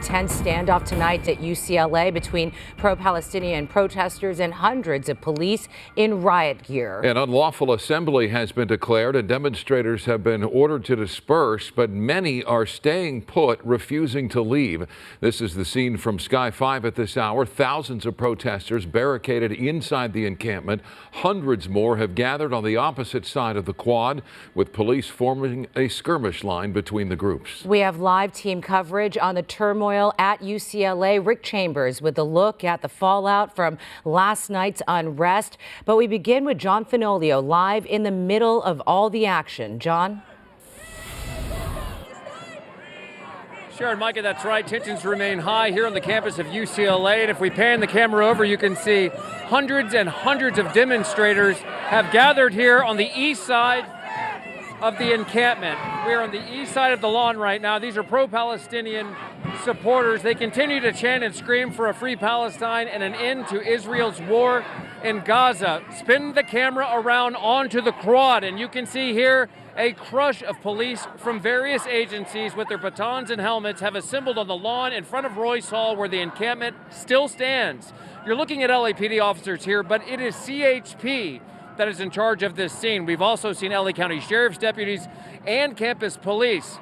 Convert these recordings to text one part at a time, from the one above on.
tense standoff tonight at UCLA between pro-Palestinian protesters and hundreds of police in riot gear. An unlawful assembly has been declared and demonstrators have been ordered to disperse, but many are staying put, refusing to leave. This is the scene from Sky 5 at this hour. Thousands of protesters barricaded inside the encampment. Hundreds more have gathered on the opposite side of the quad, with police forming a skirmish line between the groups. We have live team coverage on the turmoil at UCLA. Rick Chambers with a look at the fallout from last night's unrest. But we begin with John Fenolio live in the middle of all the action. John? Sharon, Micah, that's right. Tensions remain high here on the campus of UCLA. And if we pan the camera over, you can see hundreds and hundreds of demonstrators have gathered here on the east side of the encampment. We're on the east side of the lawn right now. These are pro-Palestinian supporters. They continue to chant and scream for a free Palestine and an end to Israel's war in Gaza. Spin the camera around onto the quad, and you can see here a crush of police from various agencies with their batons and helmets have assembled on the lawn in front of Royce Hall, where the encampment still stands. You're looking at LAPD officers here, but it is CHP that is in charge of this scene. We've also seen LA County Sheriff's deputies and campus police.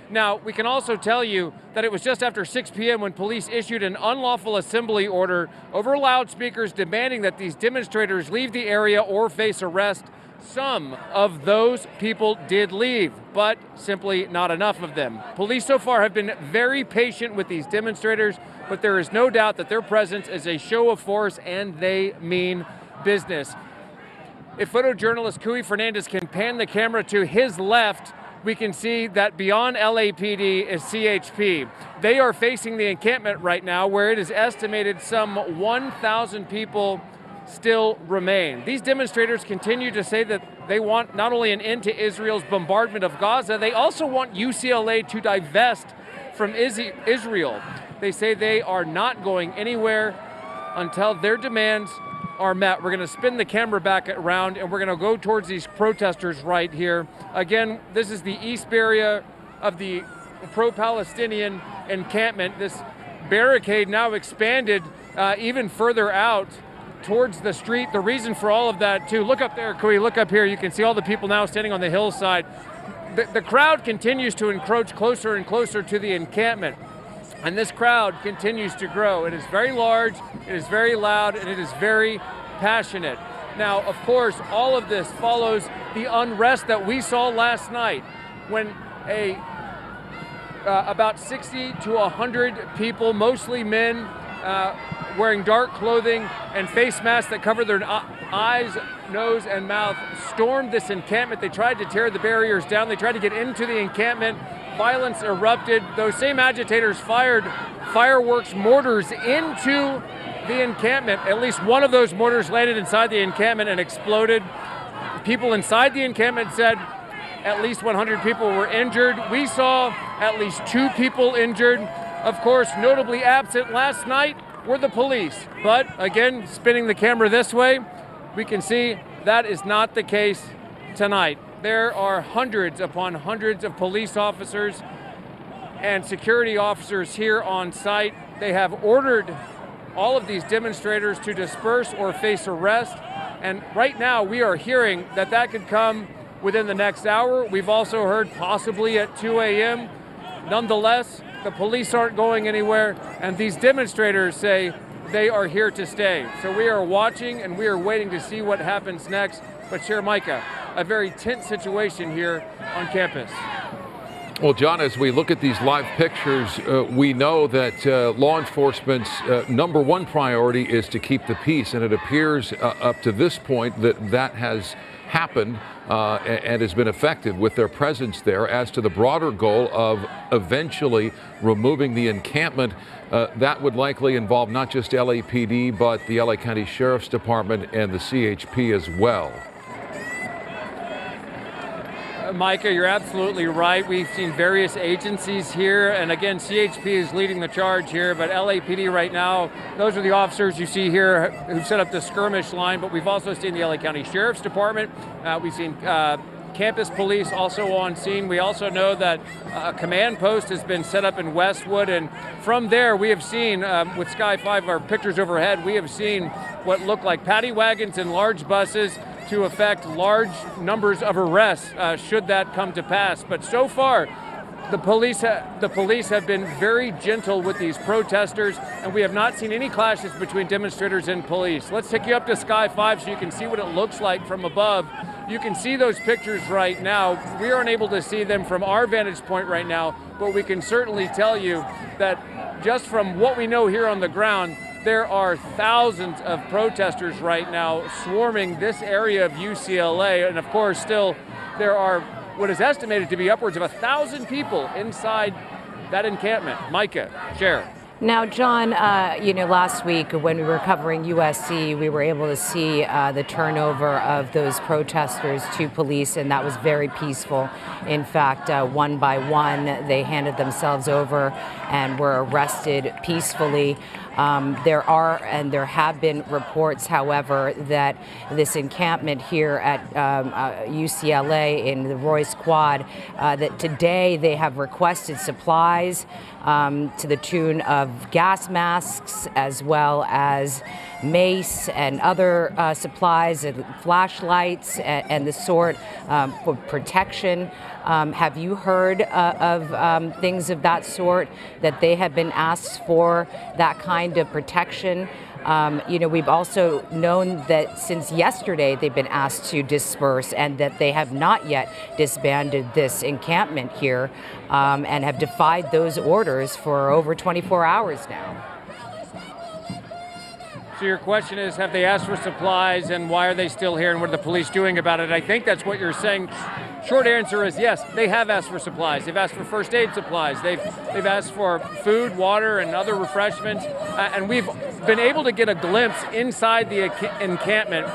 Now, we can also tell you that it was just after 6 p.m. when police issued an unlawful assembly order over loudspeakers demanding that these demonstrators leave the area or face arrest. Some of those people did leave, but simply not enough of them. Police so far have been very patient with these demonstrators, but there is no doubt that their presence is a show of force and they mean business. If photojournalist Cuy Fernandez can pan the camera to his left, we can see that beyond LAPD is CHP. They are facing the encampment right now, where it is estimated some 1,000 people still remain. These demonstrators continue to say that they want not only an end to Israel's bombardment of Gaza, they also want UCLA to divest from Israel. They say they are not going anywhere until their demands are met. We're going to spin the camera back around and we're going to go towards these protesters right here. Again, this is the east area of the pro-Palestinian encampment. This barricade now expanded even further out towards the street. The reason for all of that, too, look up there, Cuy, look up here. You can see all the people now standing on the hillside. The crowd continues to encroach closer and closer to the encampment. And this crowd continues to grow. It is very large, it is very loud, and it is very passionate. Now, of course, all of this follows the unrest that we saw last night when about 60 to 100 people, mostly men, wearing dark clothing and face masks that cover their eyes, nose, and mouth, stormed this encampment. They tried to tear the barriers down. They tried to get into the encampment. Violence erupted. Those same agitators fired fireworks mortars into the encampment. At least one of those mortars landed inside the encampment and exploded. People inside the encampment said at least 100 people were injured. We saw at least 2 people injured. Of course, notably absent last night were the police. But again, spinning the camera this way, we can see that is not the case tonight. There are hundreds upon hundreds of police officers and security officers here on site. They have ordered all of these demonstrators to disperse or face arrest. And right now we are hearing that that could come within the next hour. We've also heard possibly at 2 a.m. Nonetheless, the police aren't going anywhere, and these demonstrators say they are here to stay. So we are watching and we are waiting to see what happens next. But Sharon, Micah, a very tense situation here on campus. Well, John, as we look at these live pictures, we know that law enforcement's number one priority is to keep the peace, and it appears up to this point that that has happened and has been effective with their presence there. As to the broader goal of eventually removing the encampment, that would likely involve not just LAPD, but the LA County Sheriff's Department and the CHP as well. Micah, you're absolutely right. We've seen various agencies here, and again, CHP is leading the charge here, but LAPD right now, those are the officers you see here who've set up the skirmish line, but we've also seen the LA County Sheriff's Department. We've seen campus police also on scene. We also know that a command post has been set up in Westwood, and from there we have seen, with Sky 5, our pictures overhead, we have seen what look like paddy wagons and large buses to effect large numbers of arrests should that come to pass. But so far, the police have been very gentle with these protesters, and we have not seen any clashes between demonstrators and police. Let's take you up to Sky 5 so you can see what it looks like from above. You can see those pictures right now. We aren't able to see them from our vantage point right now, but we can certainly tell you that just from what we know here on the ground, there are thousands of protesters right now swarming this area of UCLA, and of course still there are what is estimated to be upwards of 1,000 people inside that encampment. Micah, share. Now, John, last week when we were covering USC, we were able to see the turnover of those protesters to police, and that was very peaceful. In fact, one by one, they handed themselves over and were arrested peacefully. There are and there have been reports, however, that this encampment here at UCLA in the Royce Quad, that today they have requested supplies to the tune of gas masks, as well as mace and other supplies and flashlights and the sort for protection. Have you heard of things of that sort, that they have been asked for that kind of protection? We've also known that since yesterday they've been asked to disperse, and that they have not yet disbanded this encampment here, and have defied those orders for over 24 hours now. So your question is, have they asked for supplies, and why are they still here, and what are the police doing about it? I think that's what you're saying. Short answer is yes, they have asked for supplies. They've asked for first aid supplies. They've asked for food, water, and other refreshments. And we've been able to get a glimpse inside the encampment.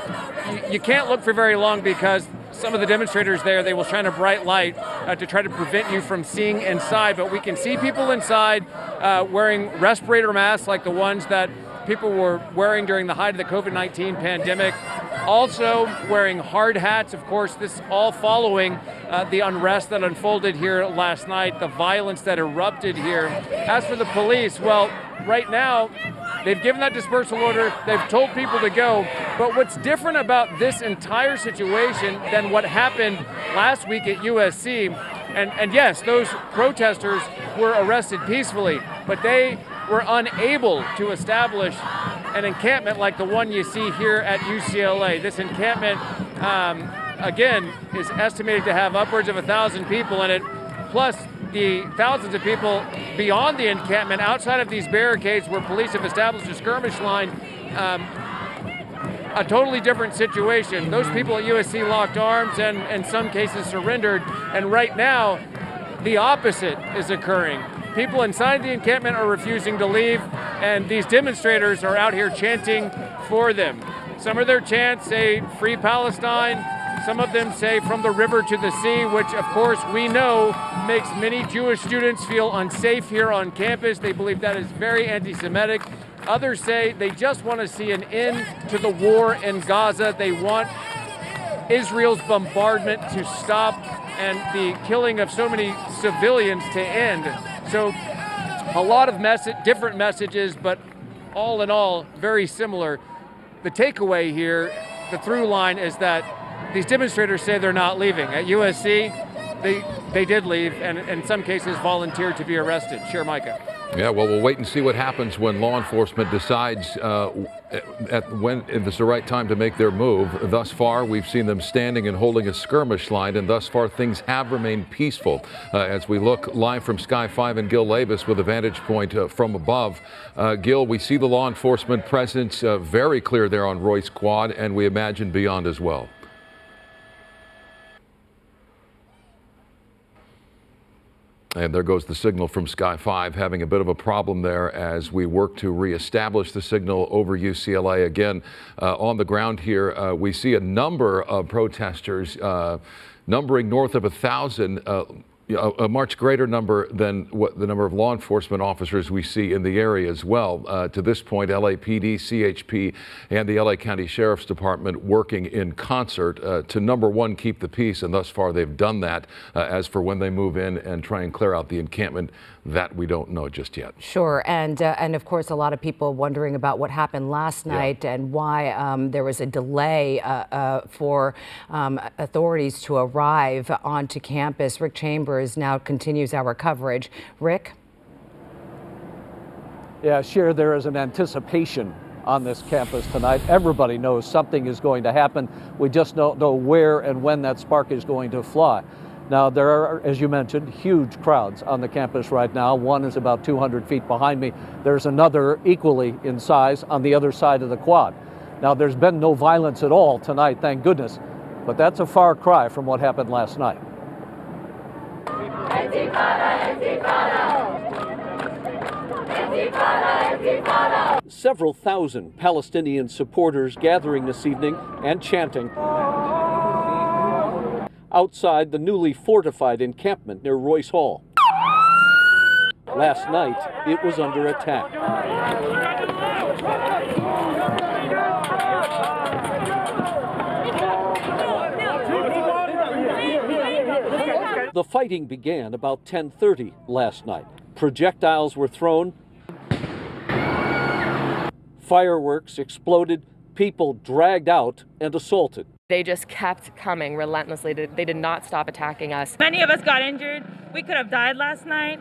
You can't look for very long, because some of the demonstrators there, they will shine a bright light to try to prevent you from seeing inside. But we can see people inside wearing respirator masks like the ones that people were wearing during the height of the COVID-19 pandemic. Also wearing hard hats, of course, this all following the unrest that unfolded here last night, the violence that erupted here. As for the police, well, right now, they've given that dispersal order, they've told people to go, but what's different about this entire situation than what happened last week at USC, and yes, those protesters were arrested peacefully, but they were unable to establish an encampment like the one you see here at UCLA. This encampment, again, is estimated to have upwards of 1,000 people in it, plus the thousands of people beyond the encampment, outside of these barricades where police have established a skirmish line. A totally different situation. Those people at USC locked arms and in some cases surrendered, and right now the opposite is occurring. People inside the encampment are refusing to leave, and these demonstrators are out here chanting for them. Some of their chants say "Free Palestine," some of them say "From the river to the sea," which of course we know makes many Jewish students feel unsafe here on campus. They believe that is very anti-Semitic. Others say they just want to see an end to the war in Gaza. They want Israel's bombardment to stop and the killing of so many civilians to end. So a lot of different messages, but all in all, very similar. The takeaway here, the through line, is that these demonstrators say they're not leaving. At USC, they did leave, and in some cases volunteered to be arrested. Sure, Micah. Yeah, well, we'll wait and see what happens when law enforcement decides when it's the right time to make their move. Thus far, we've seen them standing and holding a skirmish line, and thus far things have remained peaceful. As we look live from Sky 5 and Gil Labus with a vantage point from above. Gil, we see the law enforcement presence very clear there on Royce Quad, and we imagine beyond as well. And there goes the signal from Sky 5, having a bit of a problem there as we work to reestablish the signal over UCLA. Again, on the ground here, we see a number of protesters, numbering north of 1,000, a much greater number than what the number of law enforcement officers we see in the area as well. To this point, LAPD, CHP, and the LA County Sheriff's Department working in concert to, number one, keep the peace, and thus far they've done that. As for when they move in and try and clear out the encampment, that we don't know just yet. Sure, and of course a lot of people wondering about what happened last night and why there was a delay for authorities to arrive onto campus. Rick Chambers now continues our coverage. Rick? Yeah, Cher, there is an anticipation on this campus tonight. Everybody knows something is going to happen. We just don't know where and when that spark is going to fly. Now, there are, as you mentioned, huge crowds on the campus right now. One is about 200 feet behind me. There's another equally in size on the other side of the quad. Now, there's been no violence at all tonight, thank goodness, but that's a far cry from what happened last night. Intifada, Intifada. Intifada, Intifada. Several thousand Palestinian supporters gathering this evening and chanting outside the newly fortified encampment near Royce Hall. Last night, it was under attack. The fighting began about 10:30 last night. Projectiles were thrown, fireworks exploded, people dragged out and assaulted. They just kept coming relentlessly. They did not stop attacking us. Many of us got injured. We could have died last night.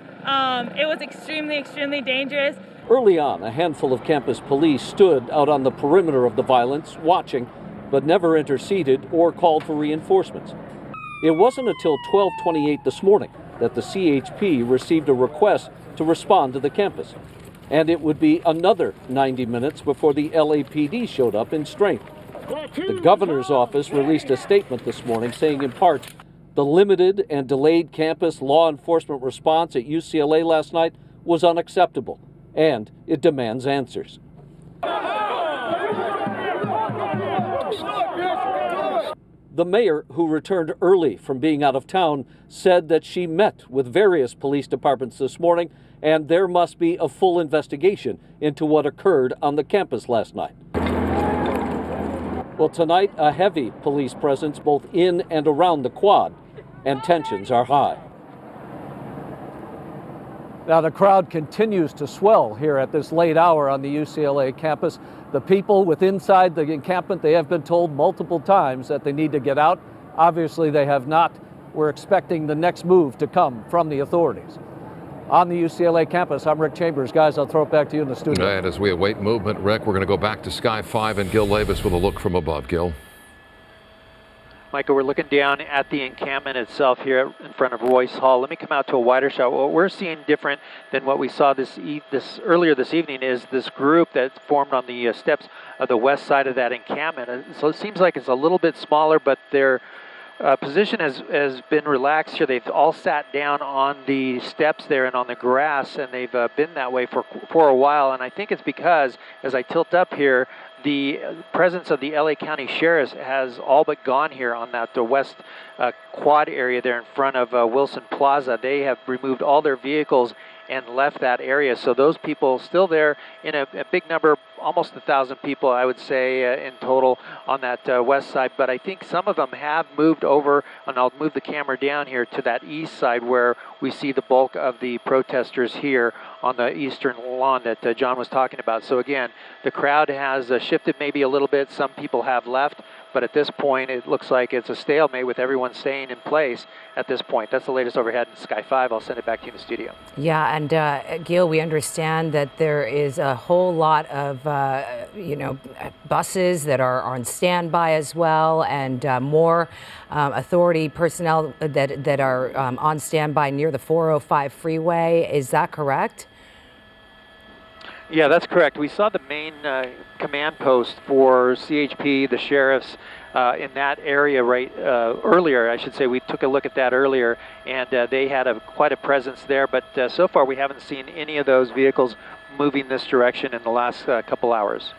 It was extremely dangerous. Early on, a handful of campus police stood out on the perimeter of the violence, watching, but never interceded or called for reinforcements. It wasn't until 12:28 this morning that the CHP received a request to respond to the campus. And it would be another 90 minutes before the LAPD showed up in strength. The governor's office released a statement this morning saying, in part, the limited and delayed campus law enforcement response at UCLA last night was unacceptable, and it demands answers. The mayor, who returned early from being out of town, said that she met with various police departments this morning, and there must be a full investigation into what occurred on the campus last night. Well, tonight, a heavy police presence both in and around the quad, and tensions are high. Now, the crowd continues to swell here at this late hour on the UCLA campus. The people inside the encampment, they have been told multiple times that they need to get out. Obviously, they have not. We're expecting the next move to come from the authorities. On the UCLA campus, I'm Rick Chambers. Guys, I'll throw it back to you in the studio. And as we await movement, Rick, we're going to go back to Sky 5 and Gil Levis with a look from above. Gil. Michael, we're looking down at the encampment itself here in front of Royce Hall. Let me come out to a wider shot. What we're seeing different than what we saw earlier this evening is this group that's formed on the steps of the west side of that encampment. So it seems like it's a little bit smaller, but their position has been relaxed here. They've all sat down on the steps there and on the grass, and they've been that way for a while. And I think it's because, as I tilt up here, the presence of the LA County Sheriff's has all but gone here on the west quad area there in front of Wilson Plaza. They have removed all their vehicles and left that area. So those people still there in a big number, almost 1,000 people, I would say, in total on that west side. But I think some of them have moved over, and I'll move the camera down here to that east side where we see the bulk of the protesters here on the eastern lawn that John was talking about. So again, the crowd has shifted maybe a little bit. Some people have left, but at this point, it looks like it's a stalemate with everyone staying in place at this point. That's the latest overhead in Sky 5. I'll send it back to you in the studio. Yeah, and Gil, we understand that there is a whole lot of, buses that are on standby as well, and more authority personnel that are on standby near the 405 freeway. Is that correct? Yeah, that's correct. We saw the main command post for CHP, the sheriffs, in that area earlier. I should say we took a look at that earlier, and they had quite a presence there. But so far, we haven't seen any of those vehicles moving this direction in the last couple hours.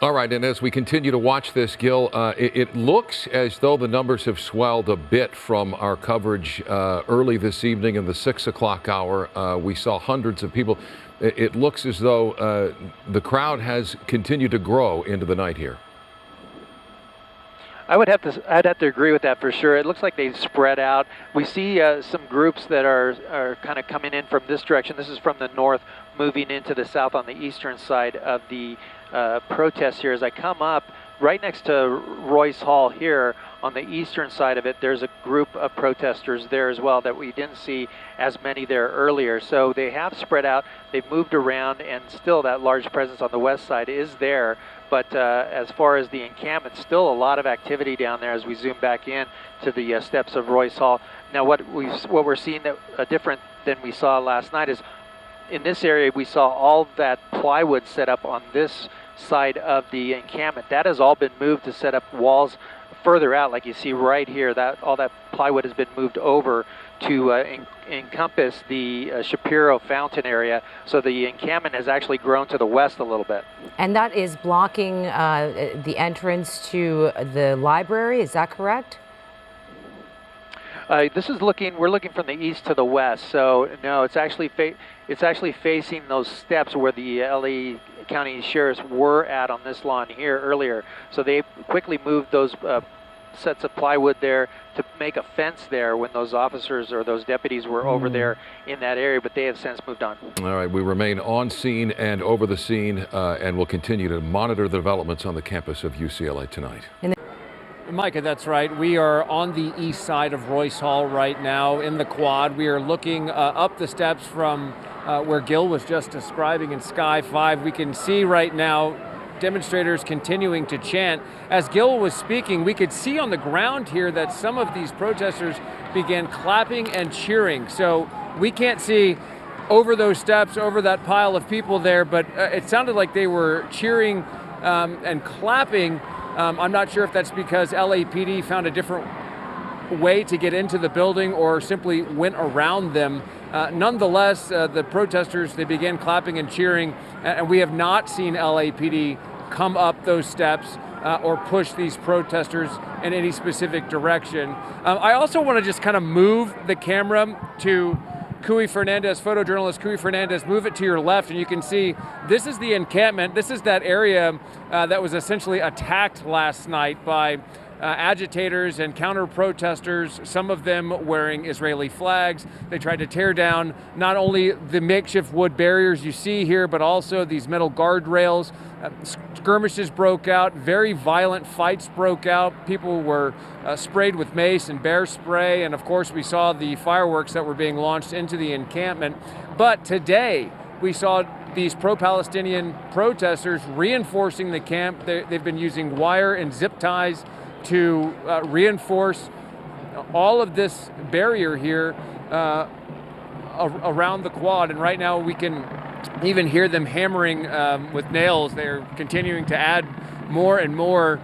All right, and as we continue to watch this, Gil, it looks as though the numbers have swelled a bit from our coverage early this evening in the 6 o'clock hour. We saw hundreds of people. It looks as though the crowd has continued to grow into the night here. I'd have to agree with that for sure. It looks like they spread out. We see some groups that are kind of coming in from this direction. This is from the north, moving into the south on the eastern side of the protest here. As I come up, right next to Royce Hall here, on the eastern side of it, there's a group of protesters there as well that we didn't see as many there earlier. So they have spread out, they've moved around, and still that large presence on the west side is there. But as far as the encampment, still a lot of activity down there as we zoom back in to the steps of Royce Hall. Now what we're seeing that different than we saw last night is in this area we saw all that plywood set up on this side of the encampment. That has all been moved to set up walls further out, like you see right here. That all that plywood has been moved over to encompass the Shapiro Fountain area. So the encampment has actually grown to the west a little bit. And that is blocking the entrance to the library, is that correct? We're looking from the east to the west. So no, it's actually facing those steps where the LA County sheriffs were at on this lawn here earlier. So they quickly moved those sets of plywood there to make a fence there when those officers or those deputies were over there in that area, but they have since moved on. All right, we remain on scene and over the scene, and we'll continue to monitor the developments on the campus of UCLA tonight. Micah, that's right. We are on the east side of Royce Hall right now in the quad. We are looking up the steps from where Gil was just describing in Sky 5. We can see right now demonstrators continuing to chant. As Gil was speaking, we could see on the ground here that some of these protesters began clapping and cheering. So we can't see over those steps, over that pile of people there, but it sounded like they were cheering and clapping. I'm not sure if that's because LAPD found a different way to get into the building or simply went around them. Nonetheless, the protesters, they began clapping and cheering, and we have not seen LAPD come up those steps or push these protesters in any specific direction. I also want to just kind of move the camera to Cuy Fernandez, photojournalist Cuy Fernandez. Move it to your left and you can see this is the encampment. This is that area that was essentially attacked last night by agitators and counter-protesters, some of them wearing Israeli flags. They tried to tear down not only the makeshift wood barriers you see here, but also these metal guardrails. Skirmishes broke out, very violent fights broke out. People were sprayed with mace and bear spray, and of course we saw the fireworks that were being launched into the encampment. But today we saw these pro-Palestinian protesters reinforcing the camp. They've been using wire and zip ties to reinforce all of this barrier here around the quad. And right now we can even hear them hammering with nails. They're continuing to add more and more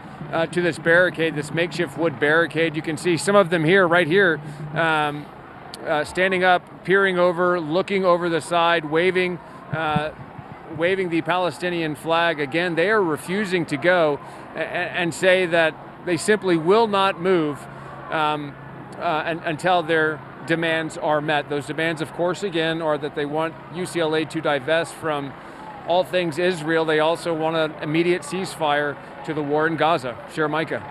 to this barricade, this makeshift wood barricade. You can see some of them here, right here, standing up, peering over, looking over the side, waving the Palestinian flag. Again, they are refusing to go and say that they simply will not move until their demands are met. Those demands, of course, again, are that they want UCLA to divest from all things Israel. They also want an immediate ceasefire to the war in Gaza. Share Micah.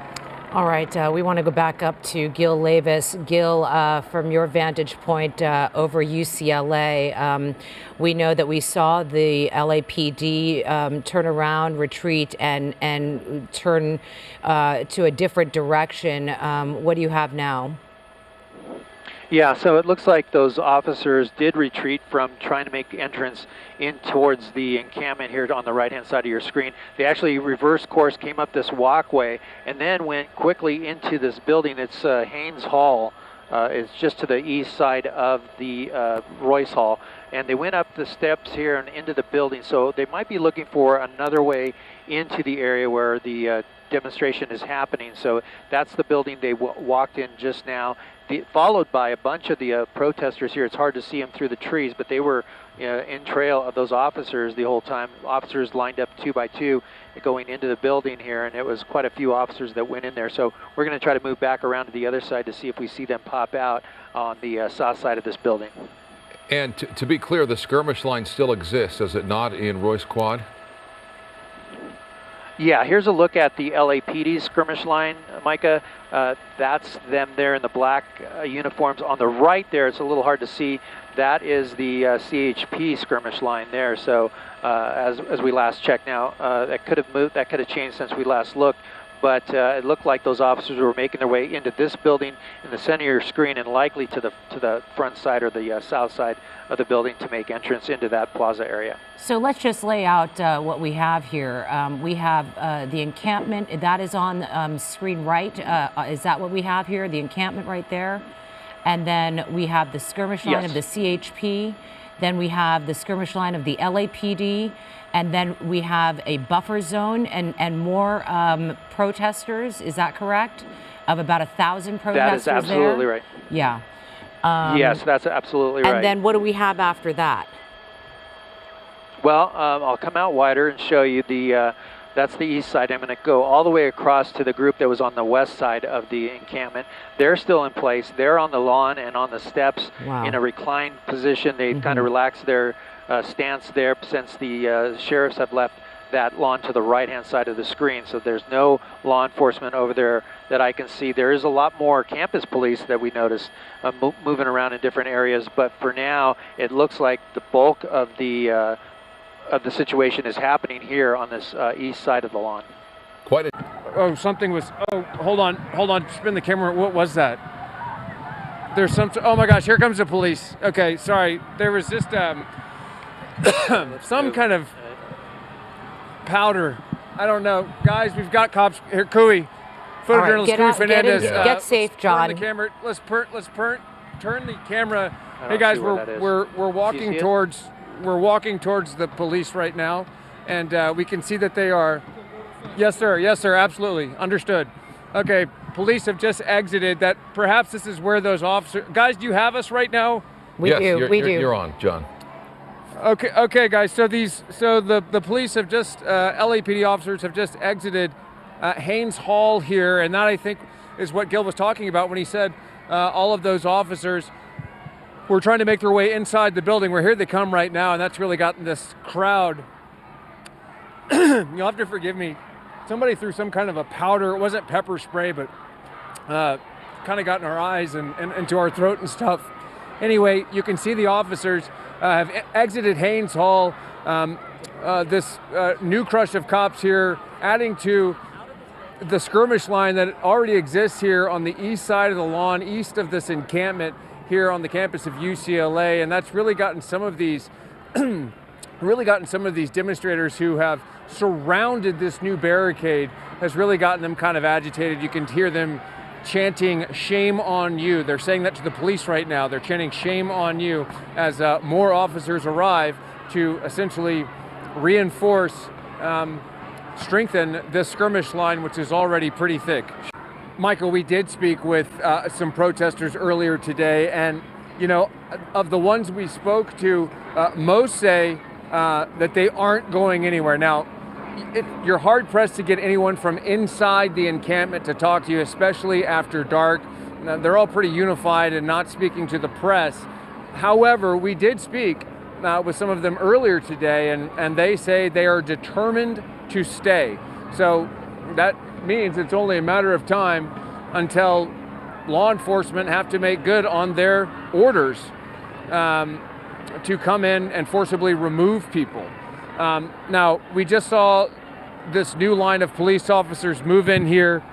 All right, we want to go back up to Gil Levis. Gil, from your vantage point over UCLA, we know that we saw the LAPD turn around, retreat, and turn to a different direction. What do you have now? Yeah, so it looks like those officers did retreat from trying to make entrance in towards the encampment here on the right-hand side of your screen. They actually reversed course, came up this walkway, and then went quickly into this building. It's Haynes Hall. It's just to the east side of the Royce Hall. And they went up the steps here and into the building. So they might be looking for another way into the area where the demonstration is happening. So that's the building they walked in just now, followed by a bunch of the protesters here. It's hard to see them through the trees, but they were in trail of those officers the whole time. Officers lined up 2 by 2 going into the building here, and it was quite a few officers that went in there. So we're going to try to move back around to the other side to see if we see them pop out on the south side of this building. And to be clear, the skirmish line still exists, does it not, in Royce Quad? Yeah, here's a look at the LAPD skirmish line, Micah. That's them there in the black uniforms. On the right there, it's a little hard to see. That is the CHP skirmish line there. So as we last checked now, that could have moved, that could have changed since we last looked. But it looked like those officers were making their way into this building in the center of your screen, and likely to the front side or the south side of the building to make entrance into that plaza area. So let's just lay out what we have here. We have the encampment, that is on screen right. Is that what we have here, the encampment right there? And then we have the skirmish line of the CHP. Then we have the skirmish line of the LAPD. And then we have a buffer zone and more protesters. Is that correct? Of about 1,000 protesters there? That is absolutely right. Yeah. Yes, that's absolutely right. And then what do we have after that? Well, I'll come out wider and show you the, that's the east side. I'm going to go all the way across to the group that was on the west side of the encampment. They're still in place. They're on the lawn and on the steps in a reclined position. They've kind of relaxed their stance there since the sheriffs have left that lawn to the right-hand side of the screen. So there's no law enforcement over there that I can see. There is a lot more campus police that we noticed moving around in different areas, but for now, it looks like the bulk of the situation is happening here on this east side of the lawn. Quite a... Oh, something was, oh, hold on, spin the camera. What was that? There's some, oh my gosh, here comes the police. Okay, sorry, there was just some kind of powder. I don't know. Guys, we've got cops here. Cooey, photojournalist Cooey Fernandez. Get safe, John. Turn the camera. Let's turn the camera. Hey guys, we're walking towards the police right now, and we can see that they are. Yes, sir. Absolutely understood. Okay, police have just exited. That perhaps this is where those officers. Guys, do you have us right now? We do. You're on, John. Okay, guys. So the police have just LAPD officers have just exited Haynes Hall here, and that I think is what Gil was talking about when he said all of those officers were trying to make their way inside the building. Where here they come right now, and that's really gotten this crowd. You'll have to forgive me. Somebody threw some kind of a powder. It wasn't pepper spray, but kind of got in our eyes and into our throat and stuff. Anyway, you can see the officers have exited Haynes Hall. This new crush of cops here, adding to the skirmish line that already exists here on the east side of the lawn, east of this encampment here on the campus of UCLA, and that's really gotten some of these, demonstrators who have surrounded this new barricade, has really gotten them kind of agitated. You can hear them chanting "shame on you." They're saying that to the police right now. They're chanting "shame on you" as more officers arrive to essentially reinforce, strengthen this skirmish line, which is already pretty thick. Michael, we did speak with some protesters earlier today, and you know, of the ones we spoke to, most say that they aren't going anywhere. Now, you're hard pressed to get anyone from inside the encampment to talk to you, especially after dark. They're all pretty unified and not speaking to the press. However, we did speak with some of them earlier today, and they say they are determined to stay. So that means it's only a matter of time until law enforcement have to make good on their orders to come in and forcibly remove people. Now, we just saw this new line of police officers move in here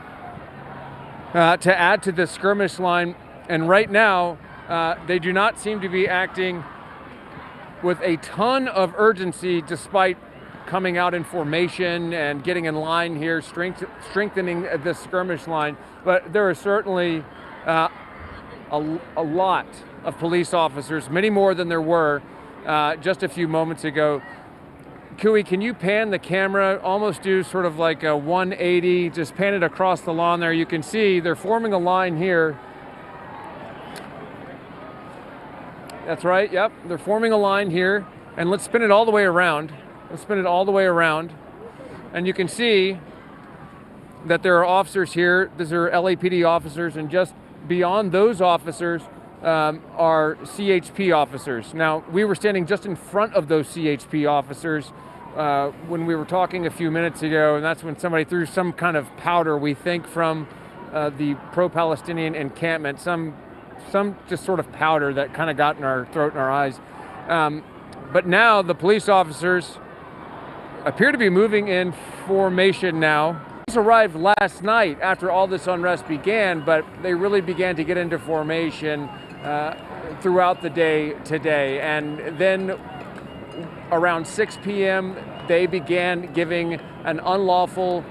to add to the skirmish line, and right now they do not seem to be acting with a ton of urgency, despite coming out in formation and getting in line here, strengthening the skirmish line. But there are certainly a lot of police officers, many more than there were just a few moments ago. Cooey, can you pan the camera, almost do sort of like a 180, just pan it across the lawn there. You can see they're forming a line here. That's right, yep. They're forming a line here, and let's spin it all the way around. Let's spin it all the way around. And you can see that there are officers here. These are LAPD officers, and just beyond those officers are CHP officers. Now, we were standing just in front of those CHP officers when we were talking a few minutes ago, and that's when somebody threw some kind of powder, we think from the pro-Palestinian encampment, some just sort of powder that kind of got in our throat and our eyes. But now the police officers appear to be moving in formation now. These arrived last night after all this unrest began, but they really began to get into formation throughout the day today. And then around 6 p.m., they began giving an unlawful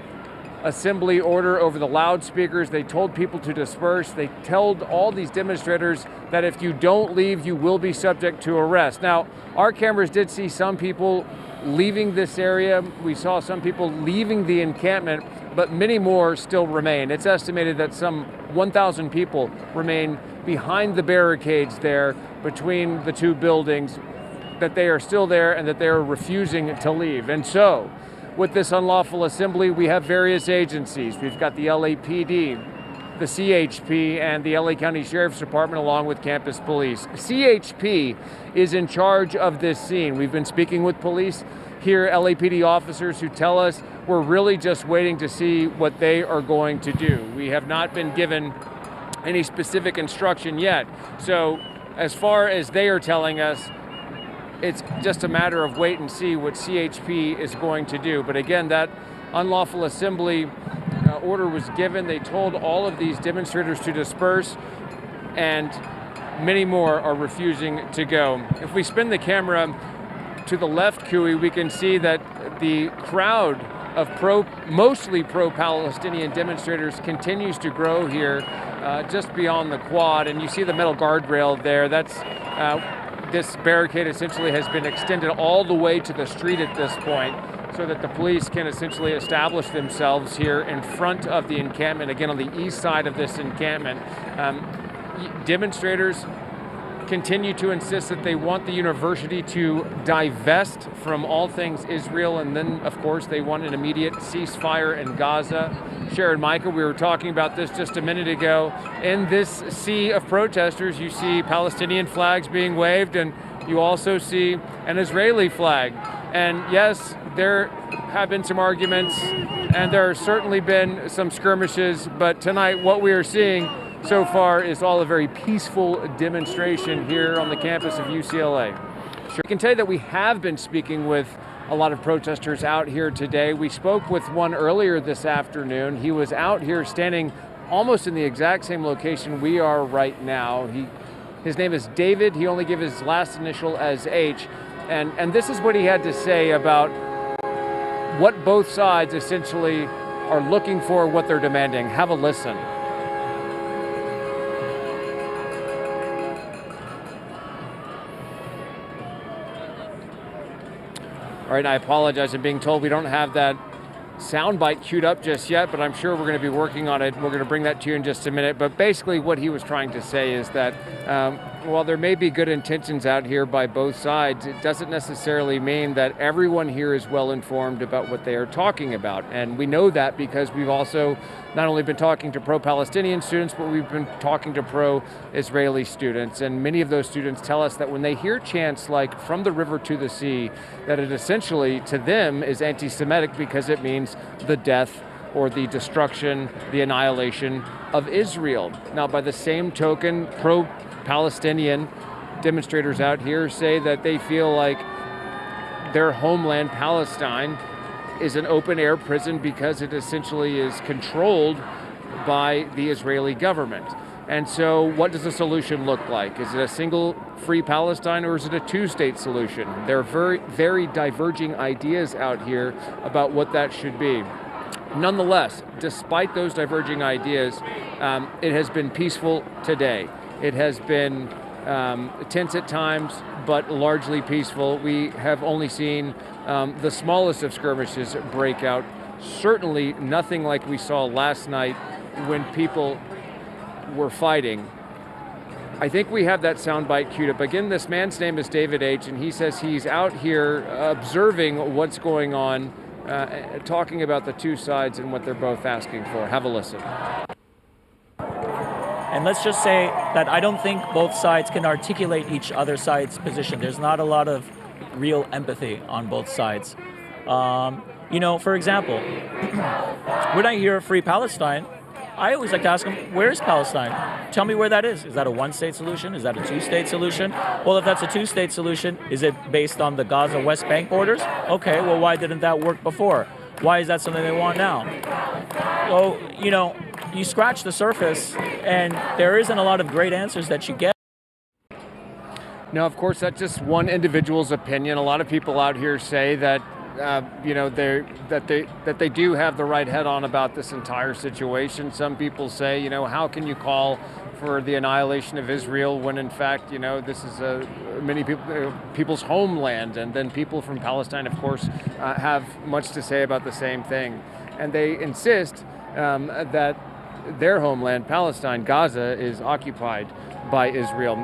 assembly order over the loudspeakers. They told people to disperse. They told all these demonstrators that if you don't leave, you will be subject to arrest. Now, our cameras did see some people leaving this area. We saw some people leaving the encampment, but many more still remain. It's estimated that some 1,000 people remain behind the barricades there between the two buildings, that they are still there and that they are refusing to leave. And so, with this unlawful assembly, we have various agencies. We've got the LAPD, the CHP, and the LA County Sheriff's Department, along with campus police. CHP is in charge of this scene. We've been speaking with police here, LAPD officers, who tell us we're really just waiting to see what they are going to do. We have not been given any specific instruction yet. So as far as they are telling us, it's just a matter of wait and see what CHP is going to do. But again, that unlawful assembly order was given. They told all of these demonstrators to disperse, and many more are refusing to go. If we spin the camera to the left, Kui, we can see that the crowd of mostly pro-Palestinian demonstrators continues to grow here just beyond the quad. And you see the metal guardrail there. That's this barricade essentially has been extended all the way to the street at this point, so that the police can essentially establish themselves here in front of the encampment, again on the east side of this encampment. Demonstrators continue to insist that they want the university to divest from all things Israel, and then, of course, they want an immediate ceasefire in Gaza. Sharon, Micah, we were talking about this just a minute ago. In this sea of protesters, you see Palestinian flags being waved, and you also see an Israeli flag. And yes, there have been some arguments, and there have certainly been some skirmishes, but tonight what we are seeing so far is all a very peaceful demonstration here on the campus of UCLA. I can tell you that we have been speaking with a lot of protesters out here today. We spoke with one earlier this afternoon. He was out here standing almost in the exact same location we are right now. His name is David. He only gave his last initial as H. And this is what he had to say about what both sides essentially are looking for, what they're demanding. Have a listen. All right, I apologize. I'm being told we don't have that soundbite queued up just yet, but I'm sure we're going to be working on it. We're going to bring that to you in just a minute. But basically what he was trying to say is that while there may be good intentions out here by both sides, it doesn't necessarily mean that everyone here is well informed about what they are talking about. And we know that because we've also not only been talking to pro-Palestinian students, but we've been talking to pro-Israeli students. And many of those students tell us that when they hear chants like "from the river to the sea," that it essentially to them is anti-Semitic because it means the death or the destruction, the annihilation of Israel. Now, by the same token, pro-Palestinian demonstrators out here say that they feel like their homeland, Palestine, is an open-air prison because it essentially is controlled by the Israeli government. And so what does the solution look like? Is it a single free Palestine, or is it a two-state solution? There are very, very diverging ideas out here about what that should be. Nonetheless, despite those diverging ideas, it has been peaceful today. It has been tense at times, but largely peaceful. We have only seen the smallest of skirmishes break out. Certainly nothing like we saw last night when people were fighting. I think we have that soundbite queued up. Again, this man's name is David H., and he says he's out here observing what's going on, talking about the two sides and what they're both asking for. Have a listen. And let's just say that I don't think both sides can articulate each other's side's position. There's not a lot of real empathy on both sides. For example, when I hear Free Palestine, I always like to ask them, where's Palestine? Tell me where that is. Is that a one-state solution? Is that a two-state solution? Well, if that's a two-state solution, is it based on the Gaza-West Bank borders? Okay, well, why didn't that work before? Why is that something they want now? So, you scratch the surface, and there isn't a lot of great answers that you get. Now, of course, that's just one individual's opinion. A lot of people out here say that they do have the right head on about this entire situation. Some people say, how can you call for the annihilation of Israel when, in fact, this is many people's homeland, and then people from Palestine, of course, have much to say about the same thing, and they insist that their homeland, Palestine, Gaza, is occupied by Israel.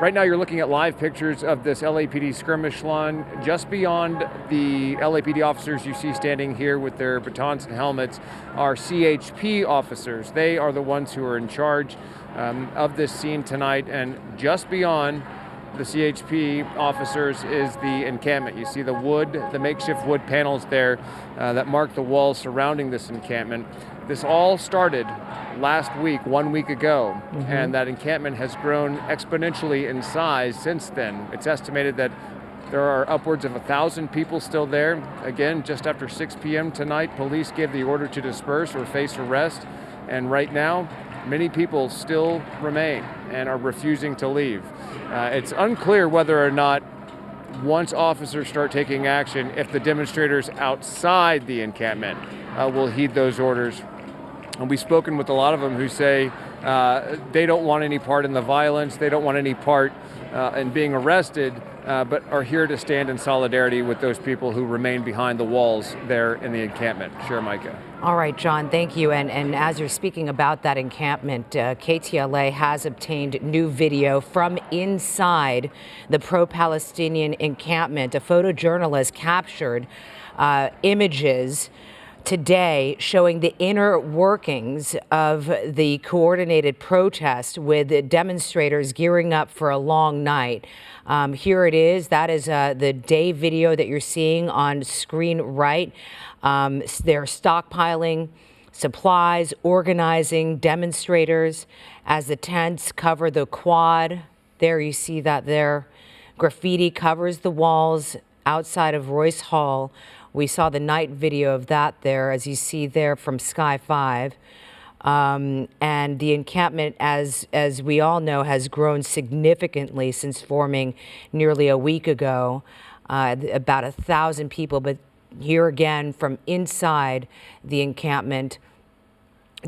Right now you're looking at live pictures of this LAPD skirmish line. Just beyond the LAPD officers you see standing here with their batons and helmets are CHP officers. They are the ones who are in charge of this scene tonight, and just beyond the CHP officers is the encampment. You see the makeshift wood panels there that mark the walls surrounding this encampment. This all started last week, 1 week ago, and that encampment has grown exponentially in size since then. It's estimated that there are upwards of 1,000 people still there. Again, just after 6 p.m. tonight, police gave the order to disperse or face arrest, and right now, many people still remain and are refusing to leave. It's unclear whether or not, once officers start taking action, if the demonstrators outside the encampment will heed those orders. And we've spoken with a lot of them who say they don't want any part in the violence, they don't want any part in being arrested, but are here to stand in solidarity with those people who remain behind the walls there in the encampment. Sure, Micah. All right, John, thank you. And as you're speaking about that encampment, KTLA has obtained new video from inside the pro-Palestinian encampment. A photojournalist captured images today showing the inner workings of the coordinated protest with demonstrators gearing up for a long night. Here it is. That is the day video that you're seeing on screen right. They're stockpiling supplies, organizing demonstrators as the tents cover the quad. There you see that there. Graffiti covers the walls outside of Royce Hall. We saw the night video of that there, as you see there from Sky 5. And the encampment, as we all know, has grown significantly since forming nearly a week ago, about 1,000 people. But here again, from inside the encampment,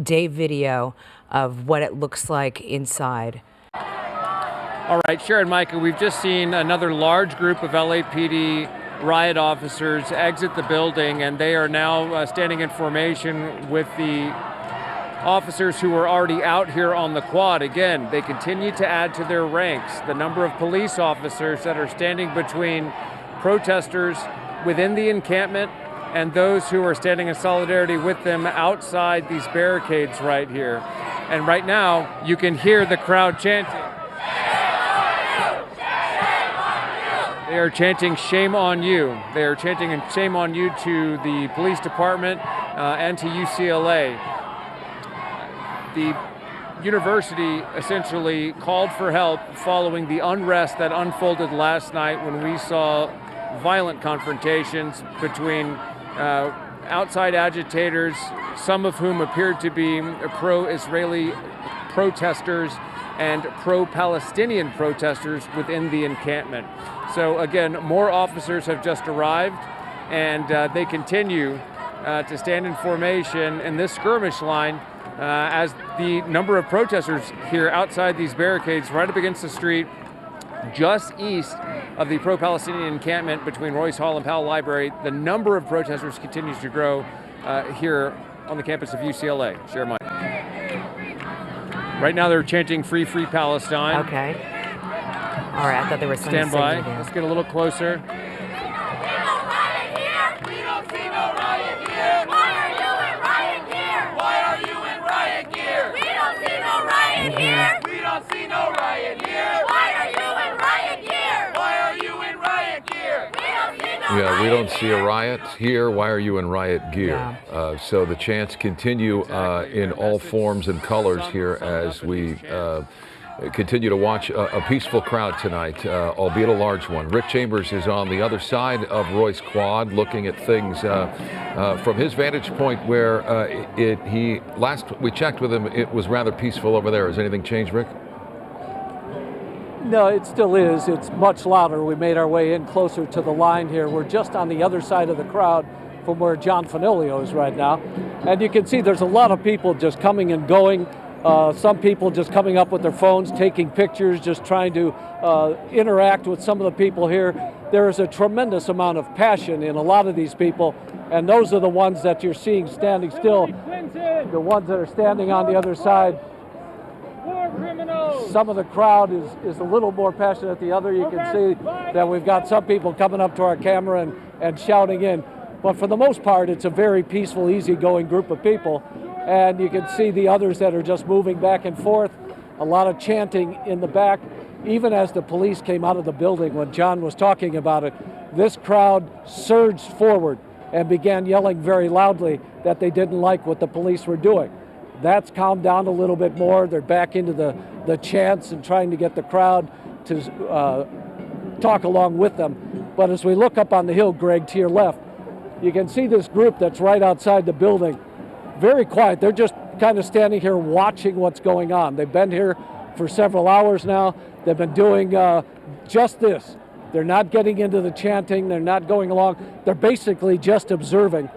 day video of what it looks like inside. All right, Sharon, Micah, we've just seen another large group of LAPD riot officers exit the building, and they are now standing in formation with the officers who are already out here on the quad. Again, they continue to add to their ranks the number of police officers that are standing between protesters within the encampment and those who are standing in solidarity with them outside these barricades right here. And right now, you can hear the crowd chanting. They are chanting "Shame on you." They are chanting "Shame on you" to the police department and to UCLA. The university essentially called for help following the unrest that unfolded last night when we saw violent confrontations between outside agitators, some of whom appeared to be pro-Israeli protesters and pro-Palestinian protesters within the encampment. So again, more officers have just arrived, and they continue to stand in formation in this skirmish line as the number of protesters here outside these barricades right up against the street just east of the pro-Palestinian encampment between Royce Hall and Powell Library, the number of protesters continues to grow here on the campus of UCLA. Share my. Right now they're chanting "Free, Free Palestine." Okay. All right, I thought they were singing. Stand by. singing. Let's get a little closer. Yeah, we don't see a riot here. Why are you in riot gear? Yeah. So the chants continue in all forms and colors here as we continue to watch a peaceful crowd tonight, albeit a large one. Rick Chambers is on the other side of Royce Quad, looking at things from his vantage point, where last we checked with him, it was rather peaceful over there. Has anything changed, Rick? No, it still is. It's much louder. We made our way in closer to the line here. We're just on the other side of the crowd from where John Faniglio is right now. And you can see there's a lot of people just coming and going. Some people just coming up with their phones, taking pictures, just trying to interact with some of the people here. There is a tremendous amount of passion in a lot of these people, and those are the ones that you're seeing standing still, the ones that are standing on the other side. Some of the crowd is a little more passionate than the other. You can see that we've got some people coming up to our camera and shouting in. But for the most part, it's a very peaceful, easygoing group of people. And you can see the others that are just moving back and forth. A lot of chanting in the back. Even as the police came out of the building, when John was talking about it, this crowd surged forward and began yelling very loudly that they didn't like what the police were doing. That's calmed down a little bit more. They're back into the chants and trying to get the crowd to talk along with them. But as we look up on the hill, Greg, to your left, you can see this group that's right outside the building. Very quiet. They're just kind of standing here watching what's going on. They've been here for several hours now. They've been doing just this. They're not getting into the chanting. They're not going along. They're basically just observing.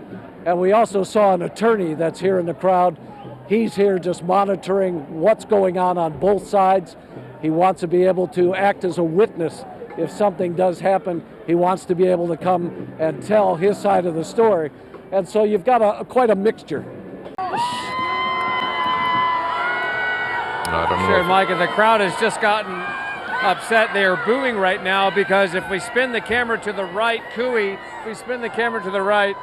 And we also saw an attorney that's here in the crowd. He's here just monitoring what's going on both sides. He wants to be able to act as a witness if something does happen. He wants to be able to come and tell his side of the story. And so you've got quite a mixture. Sure, Micah, the crowd has just gotten upset. They are booing right now because if we spin the camera to the right, if we spin the camera to the right,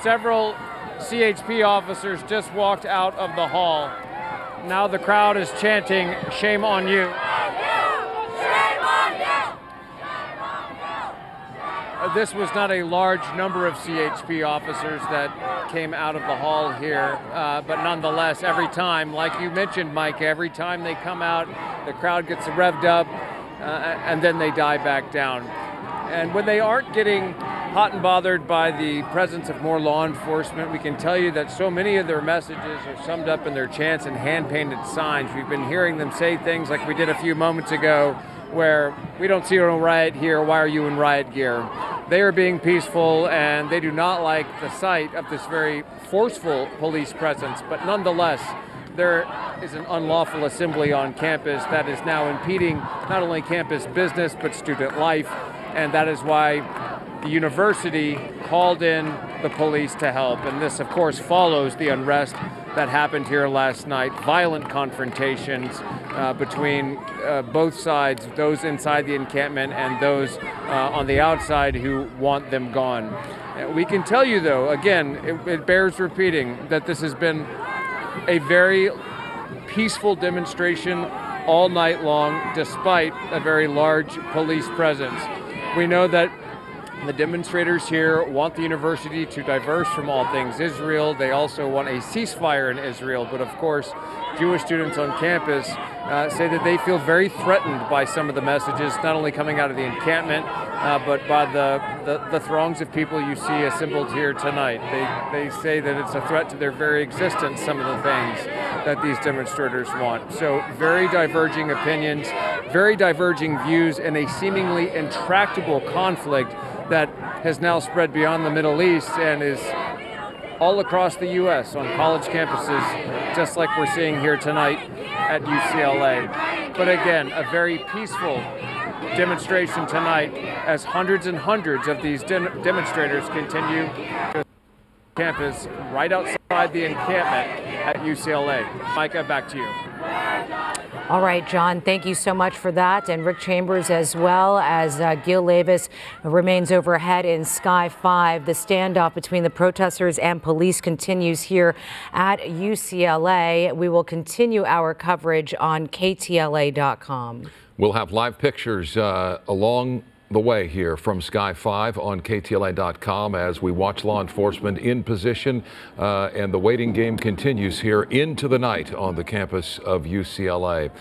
several CHP officers just walked out of the hall. Now the crowd is chanting, "Shame on you." This was not a large number of CHP officers that came out of the hall here, but nonetheless, every time, like you mentioned, Mike, every time they come out, the crowd gets revved up, and then they die back down. And when they aren't getting hot and bothered by the presence of more law enforcement, we can tell you that so many of their messages are summed up in their chants and hand-painted signs. We've been hearing them say things like we did a few moments ago, where we don't see a riot here, why are you in riot gear? They are being peaceful, and they do not like the sight of this very forceful police presence, but nonetheless, there is an unlawful assembly on campus that is now impeding not only campus business, but student life, and that is why the university called in the police to help. And this, of course, follows the unrest that happened here last night, violent confrontations between both sides, those inside the encampment and those on the outside who want them gone. We can tell you, though, again, it bears repeating, that this has been a very peaceful demonstration all night long, despite a very large police presence. We know that the demonstrators here want the university to diverse from all things Israel. They also want a ceasefire in Israel. But of course, Jewish students on campus say that they feel very threatened by some of the messages, not only coming out of the encampment, but by the throngs of people you see assembled here tonight. They say that it's a threat to their very existence, some of the things that these demonstrators want. So very diverging opinions, very diverging views, and a seemingly intractable conflict that has now spread beyond the Middle East and is all across the U.S. on college campuses, just like we're seeing here tonight at UCLA. But again, a very peaceful demonstration tonight as hundreds and hundreds of these demonstrators continue to campus right outside the encampment at UCLA. Micah, back to you. All right, John, thank you so much for that. And Rick Chambers as well, as Gil Levis remains overhead in Sky 5. The standoff between the protesters and police continues here at UCLA. We will continue our coverage on KTLA.com. We'll have live pictures along the way here from Sky 5 on KTLA.com as we watch law enforcement in position, and the waiting game continues here into the night on the campus of UCLA.